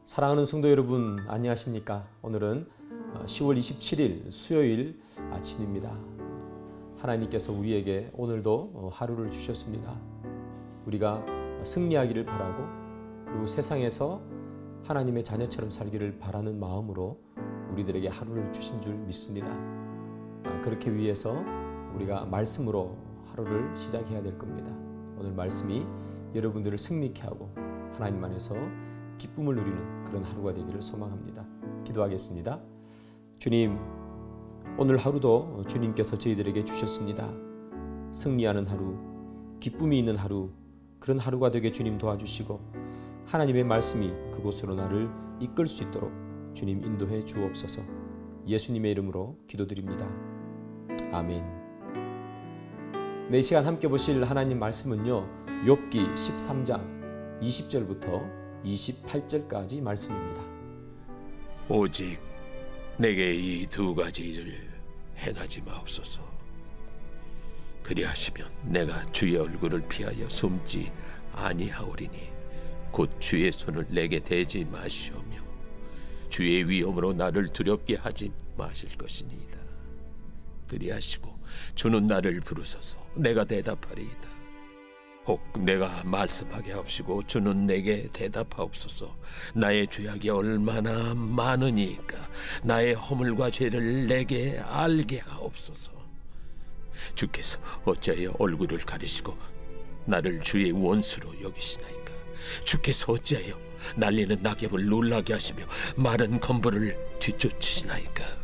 사랑하는 성도 여러분, 안녕하십니까? 오늘은 10월 27일 수요일 아침입니다. 하나님께서 우리에게 오늘도 하루를 주셨습니다. 우리가 승리하기를 바라고, 그리고 세상에서 하나님의 자녀처럼 살기를 바라는 마음으로 우리들에게 하루를 주신 줄 믿습니다. 그렇게 위해서 우리가 말씀으로 하루를 시작해야 될 겁니다. 오늘 말씀이 여러분들을 승리케 하고 하나님 안에서 기쁨을 누리는 그런 하루가 되기를 소망합니다. 기도하겠습니다. 주님, 오늘 하루도 주님께서 저희들에게 주셨습니다. 승리하는 하루, 기쁨이 있는 하루, 그런 하루가 되게 주님 도와주시고 하나님의 말씀이 그곳으로 나를 이끌 수 있도록 주님 인도해 주옵소서. 예수님의 이름으로 기도드립니다. 아멘. 네, 이 시간 함께 보실 하나님 말씀은요, 욥기 13장 20절부터 28절까지 말씀입니다. 오직 내게 이 두 가지를 행하지 마옵소서. 그리하시면 내가 주의 얼굴을 피하여 숨지 아니하오리니 곧 주의 손을 내게 대지 마시오며 주의 위엄으로 나를 두렵게 하지 마실 것이니이다. 그리하시고 주는 나를 부르소서. 내가 대답하리이다. 혹 내가 말씀하게 하옵시고 주는 내게 대답하옵소서. 나의 죄악이 얼마나 많으니까 나의 허물과 죄를 내게 알게 하옵소서. 주께서 어찌하여 얼굴을 가리시고 나를 주의 원수로 여기시나이까. 주께서 어찌하여 날리는 낙엽을 놀라게 하시며 마른 건물을 뒤쫓으시나이까.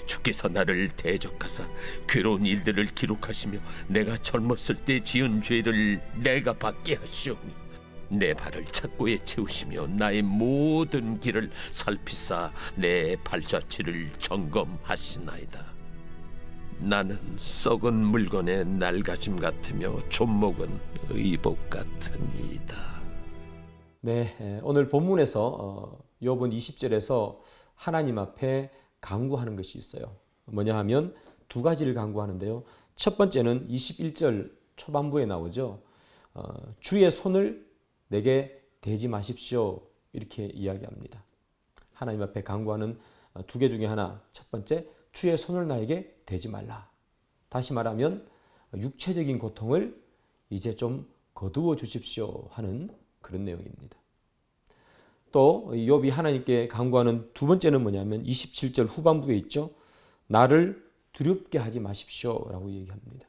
주께서 나를 대적하사 괴로운 일들을 기록하시며 내가 젊었을 때 지은 죄를 내가 받게 하시오니 내 발을 착고에 채우시며 나의 모든 길을 살피사 내 발자취를 점검하시나이다. 나는 썩은 물건의 낡아짐 같으며 좀먹은 의복 같으니이다. 네, 오늘 본문에서 욥은 20절에서 하나님 앞에 간구하는 것이 있어요. 뭐냐 하면 두 가지를 간구하는데요. 첫 번째는 21절 초반부에 나오죠. 주의 손을 내게 대지 마십시오, 이렇게 이야기합니다. 하나님 앞에 간구하는 두 개 중에 하나, 첫 번째, 주의 손을 나에게 대지 말라. 다시 말하면 육체적인 고통을 이제 좀 거두어 주십시오 하는 그런 내용입니다. 또 욥이 하나님께 간구하는 두 번째는 뭐냐면 27절 후반부에 있죠. 나를 두렵게 하지 마십시오 라고 얘기합니다.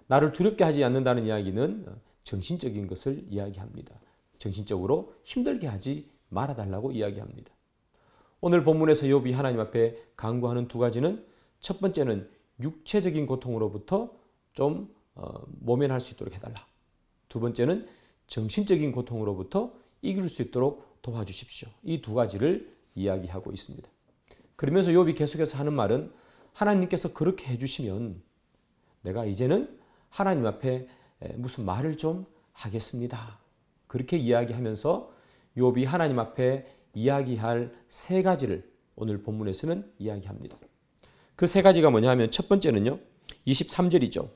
나를 두렵게 하지 않는다는 이야기는 정신적인 것을 이야기합니다. 정신적으로 힘들게 하지 말아달라고 이야기합니다. 오늘 본문에서 욥이 하나님 앞에 간구하는 두 가지는, 첫 번째는 육체적인 고통으로부터 좀 모면할 수 있도록 해달라. 두 번째는 정신적인 고통으로부터 이길 수 있도록 도와주십시오. 이 두 가지를 이야기하고 있습니다. 그러면서 욥이 계속해서 하는 말은, 하나님께서 그렇게 해주시면 내가 이제는 하나님 앞에 무슨 말을 좀 하겠습니다. 그렇게 이야기하면서 욥이 하나님 앞에 이야기할 세 가지를 오늘 본문에서는 이야기합니다. 그 세 가지가 뭐냐 하면, 첫 번째는요, 23절이죠.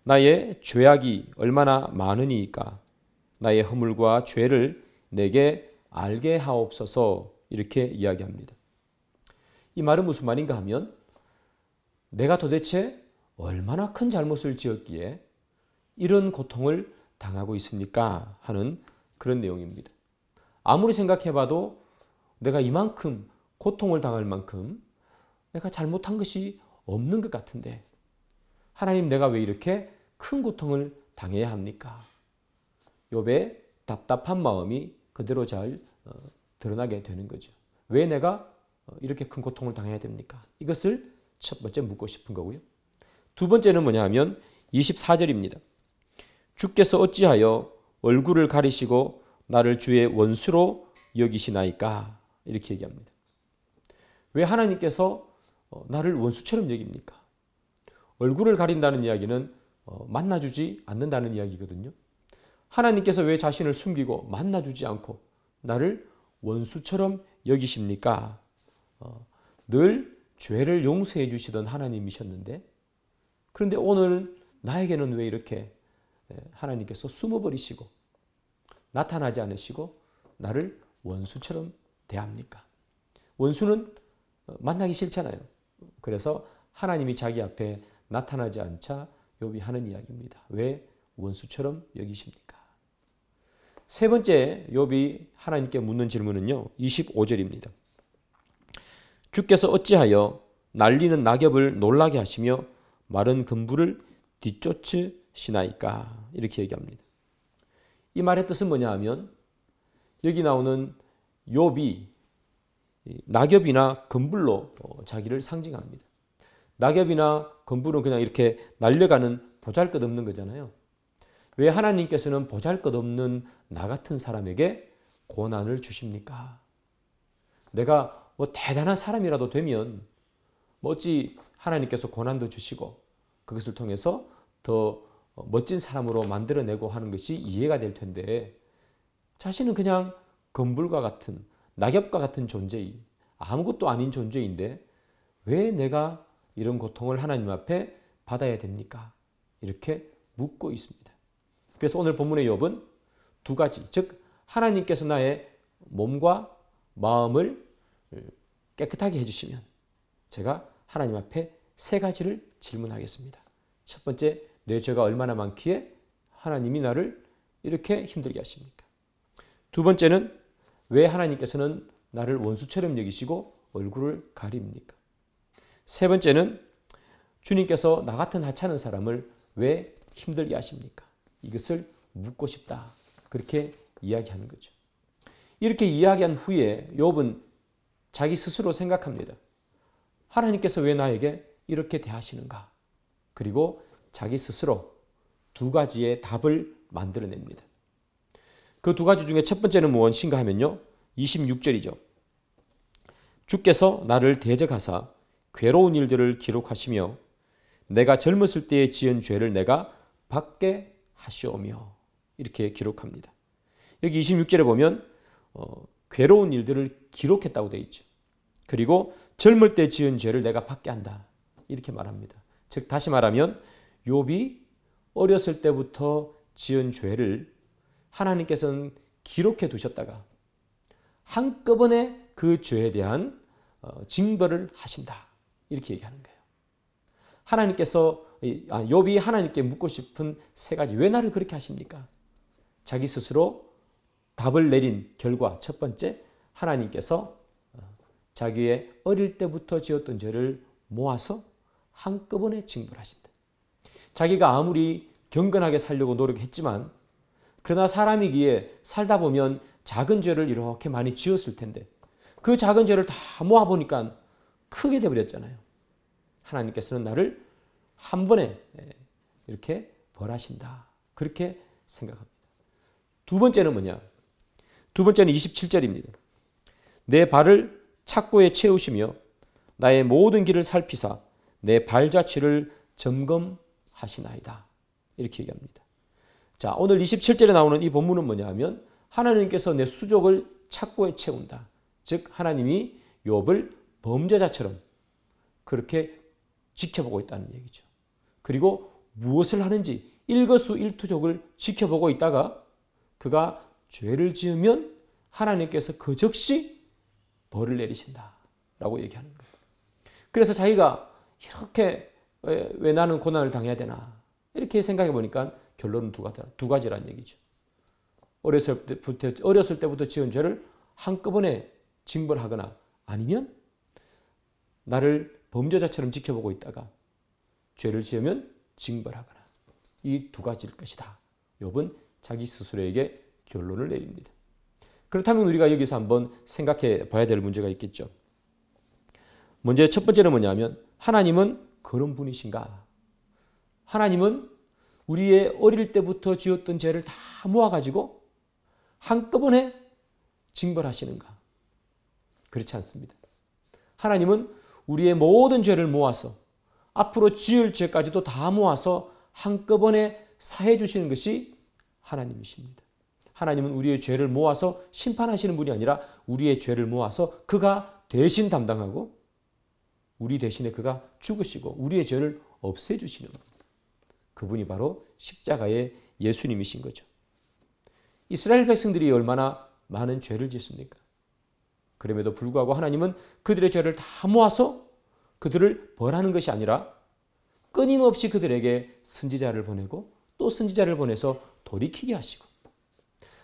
나의 죄악이 얼마나 많으니까 나의 허물과 죄를 내게 알게 하옵소서, 이렇게 이야기합니다. 이 말은 무슨 말인가 하면, 내가 도대체 얼마나 큰 잘못을 지었기에 이런 고통을 당하고 있습니까? 하는 그런 내용입니다. 아무리 생각해봐도 내가 이만큼 고통을 당할 만큼 내가 잘못한 것이 없는 것 같은데 하나님, 내가 왜 이렇게 큰 고통을 당해야 합니까? 욥의 답답한 마음이 그대로 잘 드러나게 되는 거죠. 왜 내가 이렇게 큰 고통을 당해야 됩니까? 이것을 첫 번째 묻고 싶은 거고요. 두 번째는 뭐냐 하면 24절입니다. 주께서 어찌하여 얼굴을 가리시고 나를 주의 원수로 여기시나이까? 이렇게 얘기합니다. 왜 하나님께서 나를 원수처럼 여깁니까? 얼굴을 가린다는 이야기는 만나주지 않는다는 이야기거든요. 하나님께서 왜 자신을 숨기고 만나주지 않고 나를 원수처럼 여기십니까? 늘 죄를 용서해 주시던 하나님이셨는데, 그런데 오늘 나에게는 왜 이렇게 하나님께서 숨어버리시고 나타나지 않으시고 나를 원수처럼 대합니까? 원수는 만나기 싫잖아요. 그래서 하나님이 자기 앞에 나타나지 않자 욥이 하는 이야기입니다. 왜 원수처럼 여기십니까? 세 번째 욥이 하나님께 묻는 질문은요. 25절입니다. 주께서 어찌하여 날리는 낙엽을 놀라게 하시며 마른 금부를 뒤쫓으시나이까? 이렇게 얘기합니다. 이 말의 뜻은 뭐냐 하면 여기 나오는 욥이 낙엽이나 금불로 자기를 상징합니다. 낙엽이나 금불은 그냥 이렇게 날려가는 보잘것없는 거잖아요. 왜 하나님께서는 보잘것없는 나 같은 사람에게 고난을 주십니까? 내가 뭐 대단한 사람이라도 되면 어찌 하나님께서 고난도 주시고 그것을 통해서 더 멋진 사람으로 만들어내고 하는 것이 이해가 될 텐데 자신은 그냥 금불과 같은 낙엽과 같은 존재이 아무것도 아닌 존재인데 왜 내가 이런 고통을 하나님 앞에 받아야 됩니까? 이렇게 묻고 있습니다. 그래서 오늘 본문의 욥은 두 가지, 즉 하나님께서 나의 몸과 마음을 깨끗하게 해주시면 제가 하나님 앞에 세 가지를 질문하겠습니다. 첫 번째, 내 죄가 얼마나 많기에 하나님이 나를 이렇게 힘들게 하십니까? 두 번째는 왜 하나님께서는 나를 원수처럼 여기시고 얼굴을 가립니까? 세 번째는 주님께서 나 같은 하찮은 사람을 왜 힘들게 하십니까? 이것을 묻고 싶다. 그렇게 이야기하는 거죠. 이렇게 이야기한 후에 욥은 자기 스스로 생각합니다. 하나님께서 왜 나에게 이렇게 대하시는가? 그리고 자기 스스로 두 가지의 답을 만들어냅니다. 그 두 가지 중에 첫 번째는 무엇인가 하면요. 26절이죠. 주께서 나를 대적하사 괴로운 일들을 기록하시며 내가 젊었을 때에 지은 죄를 내가 받게 하시오며 이렇게 기록합니다. 여기 26절에 보면 괴로운 일들을 기록했다고 되어 있죠. 그리고 젊을 때 지은 죄를 내가 받게 한다. 이렇게 말합니다. 즉 다시 말하면 욥이 어렸을 때부터 지은 죄를 하나님께서는 기록해 두셨다가 한꺼번에 그 죄에 대한 징벌을 하신다. 이렇게 얘기하는 거예요. 하나님께서 욥이 하나님께 묻고 싶은 세 가지. 왜 나를 그렇게 하십니까? 자기 스스로 답을 내린 결과 첫 번째, 하나님께서 자기의 어릴 때부터 지었던 죄를 모아서 한꺼번에 징벌하신다. 자기가 아무리 경건하게 살려고 노력했지만 그러나 사람이기에 살다 보면 작은 죄를 이렇게 많이 지었을 텐데 그 작은 죄를 다 모아보니까 크게 돼버렸잖아요. 하나님께서는 나를 한 번에 이렇게 벌하신다. 그렇게 생각합니다. 두 번째는 뭐냐? 두 번째는 27절입니다. 내 발을 착고에 채우시며 나의 모든 길을 살피사 내 발자취를 점검하시나이다. 이렇게 얘기합니다. 자, 오늘 27절에 나오는 이 본문은 뭐냐 하면 하나님께서 내 수족을 착고에 채운다. 즉 하나님이 욥을 범죄자처럼 그렇게 지켜보고 있다는 얘기죠. 그리고 무엇을 하는지 일거수일투족을 지켜보고 있다가 그가 죄를 지으면 하나님께서 그 즉시 벌을 내리신다라고 얘기하는 거예요. 그래서 자기가 이렇게 왜 나는 고난을 당해야 되나 이렇게 생각해 보니까 결론은 두 가지라는 얘기죠. 어렸을 때부터 지은 죄를 한꺼번에 징벌하거나 아니면 나를 범죄자처럼 지켜보고 있다가 죄를 지으면 징벌하거나 이 두 가지일 것이다. 욥은 자기 스스로에게 결론을 내립니다. 그렇다면 우리가 여기서 한번 생각해 봐야 될 문제가 있겠죠. 먼저 첫 번째는 뭐냐면 하나님은 그런 분이신가? 하나님은 우리의 어릴 때부터 지었던 죄를 다 모아가지고 한꺼번에 징벌하시는가? 그렇지 않습니다. 하나님은 우리의 모든 죄를 모아서 앞으로 지을 죄까지도 다 모아서 한꺼번에 사해 주시는 것이 하나님이십니다. 하나님은 우리의 죄를 모아서 심판하시는 분이 아니라 우리의 죄를 모아서 그가 대신 담당하고 우리 대신에 그가 죽으시고 우리의 죄를 없애주시는 분. 그분이 바로 십자가의 예수님이신 거죠. 이스라엘 백성들이 얼마나 많은 죄를 짓습니까? 그럼에도 불구하고 하나님은 그들의 죄를 다 모아서 그들을 벌하는 것이 아니라 끊임없이 그들에게 선지자를 보내고 또 선지자를 보내서 돌이키게 하시고,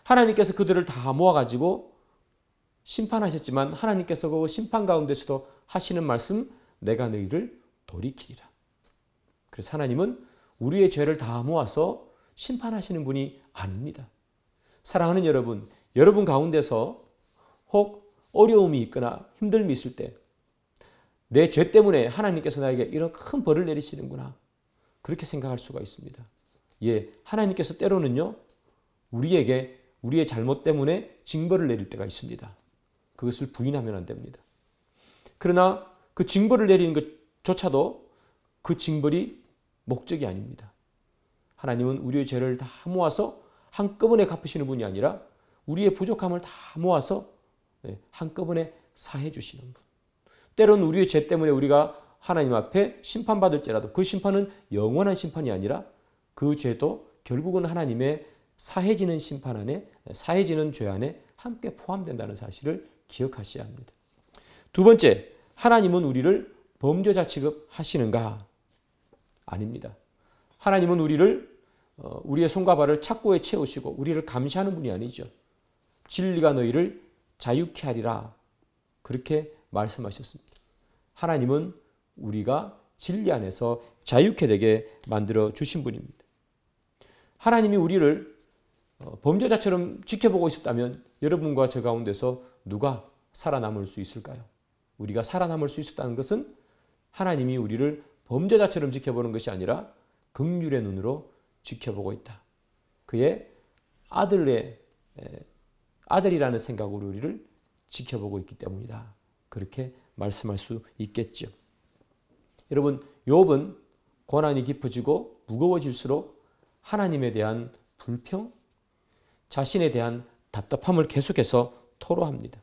하나님께서 그들을 다 모아가지고 심판하셨지만 하나님께서 그 심판 가운데서도 하시는 말씀, 내가 너희를 돌이키리라. 그래서 하나님은 우리의 죄를 다 모아서 심판하시는 분이 아닙니다. 사랑하는 여러분, 여러분 가운데서 혹 어려움이 있거나 힘듦이 있을 때 내 죄 때문에 하나님께서 나에게 이런 큰 벌을 내리시는구나, 그렇게 생각할 수가 있습니다. 예, 하나님께서 때로는요 우리에게 우리의 잘못 때문에 징벌을 내릴 때가 있습니다. 그것을 부인하면 안 됩니다. 그러나 그 징벌을 내리는 것조차도 그 징벌이 목적이 아닙니다. 하나님은 우리의 죄를 다 모아서 한꺼번에 갚으시는 분이 아니라 우리의 부족함을 다 모아서 한꺼번에 사해 주시는 분. 때로는 우리의 죄 때문에 우리가 하나님 앞에 심판받을지라도 그 심판은 영원한 심판이 아니라 그 죄도 결국은 하나님의 사해지는 심판 안에, 사해지는 죄 안에 함께 포함된다는 사실을 기억하셔야 합니다. 두 번째, 하나님은 우리를 범죄자 취급하시는가? 아닙니다. 하나님은 우리를 우리의 손과 발을 착고에 채우시고 우리를 감시하는 분이 아니죠. 진리가 너희를 자유케 하리라, 그렇게 말씀하셨습니다. 하나님은 우리가 진리 안에서 자유케 되게 만들어 주신 분입니다. 하나님이 우리를 범죄자처럼 지켜보고 있었다면 여러분과 저 가운데서 누가 살아남을 수 있을까요? 우리가 살아남을 수 있었다는 것은 하나님이 우리를 범죄자처럼 지켜보는 것이 아니라 긍휼의 눈으로 지켜보고 있다. 그의 아들이라는 생각으로 우리를 지켜보고 있기 때문이다. 그렇게 말씀할 수 있겠죠. 여러분, 욥은 고난이 깊어지고 무거워질수록 하나님에 대한 불평, 자신에 대한 답답함을 계속해서 토로합니다.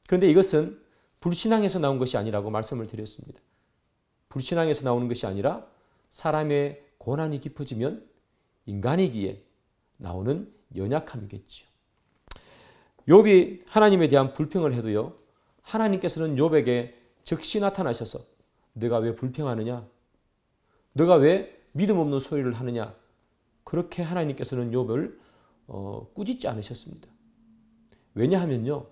그런데 이것은 불신앙에서 나온 것이 아니라고 말씀을 드렸습니다. 불신앙에서 나오는 것이 아니라 사람의 고난이 깊어지면 인간이기에 나오는 연약함이겠죠. 욥이 하나님에 대한 불평을 해도요, 하나님께서는 욥에게 즉시 나타나셔서 너가 왜 불평하느냐? 너가 왜 믿음 없는 소리를 하느냐? 그렇게 하나님께서는 욥을 꾸짖지 않으셨습니다. 왜냐하면요,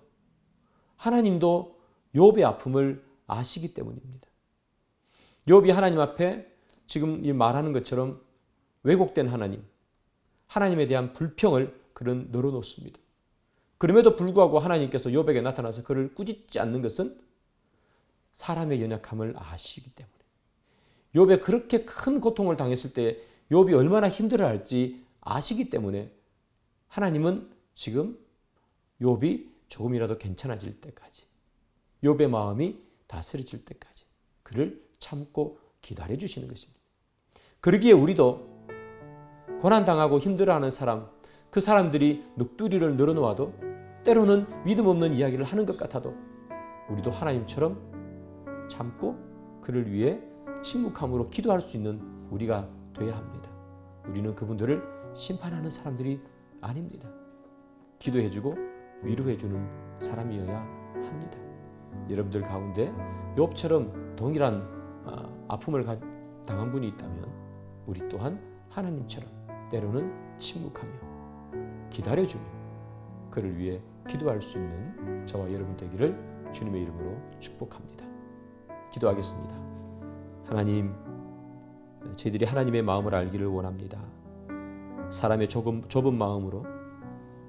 하나님도 욥의 아픔을 아시기 때문입니다. 욥이 하나님 앞에 지금 이 말하는 것처럼 왜곡된 하나님에 대한 불평을 그는 늘어놓습니다. 그럼에도 불구하고 하나님께서 욥에게 나타나서 그를 꾸짖지 않는 것은 사람의 연약함을 아시기 때문에, 욥이 그렇게 큰 고통을 당했을 때 욥이 얼마나 힘들어할지 아시기 때문에 하나님은 지금 욥이 조금이라도 괜찮아질 때까지, 욥의 마음이 다스려질 때까지 그를 참고 기다려 주시는 것입니다. 그러기에 우리도 고난당하고 힘들어하는 사람, 그 사람들이 넋두리를 늘어놓아도 때로는 믿음 없는 이야기를 하는 것 같아도 우리도 하나님처럼 참고 그를 위해 침묵함으로 기도할 수 있는 우리가 되어야 합니다. 우리는 그분들을 심판하는 사람들이 아닙니다. 기도해주고 위로해주는 사람이어야 합니다. 여러분들 가운데 욥처럼 동일한 아픔을 당한 분이 있다면 우리 또한 하나님처럼 때로는 침묵하며 기다려주며 그를 위해 기도할 수 있는 저와 여러분 되기를 주님의 이름으로 축복합니다. 기도하겠습니다. 하나님, 저희들이 하나님의 마음을 알기를 원합니다. 사람의 좁은 마음으로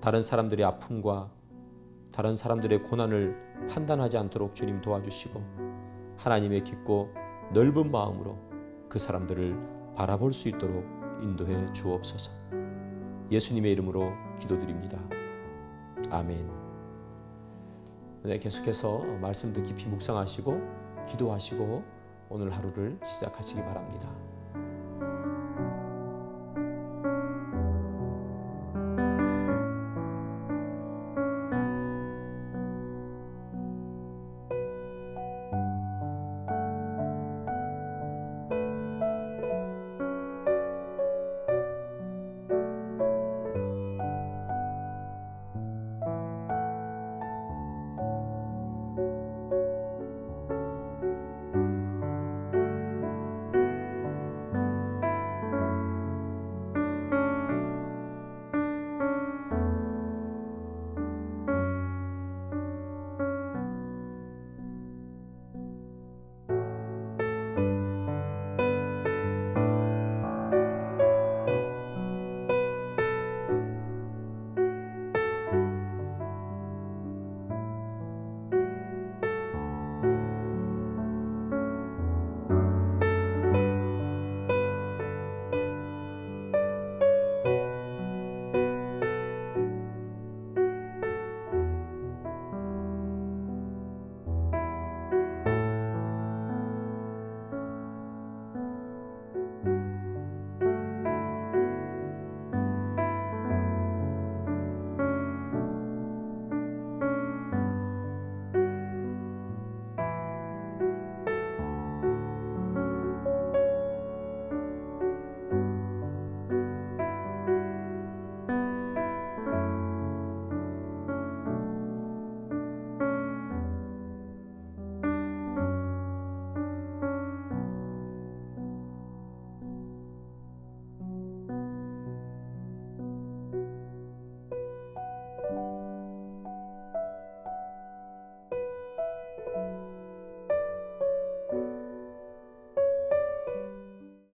다른 사람들의 아픔과 다른 사람들의 고난을 판단하지 않도록 주님 도와주시고 하나님의 깊고 넓은 마음으로 그 사람들을 바라볼 수 있도록 인도해 주옵소서. 예수님의 이름으로 기도드립니다. 아멘. 네, 계속해서 말씀도 깊이 묵상하시고 기도하시고 오늘 하루를 시작하시기 바랍니다.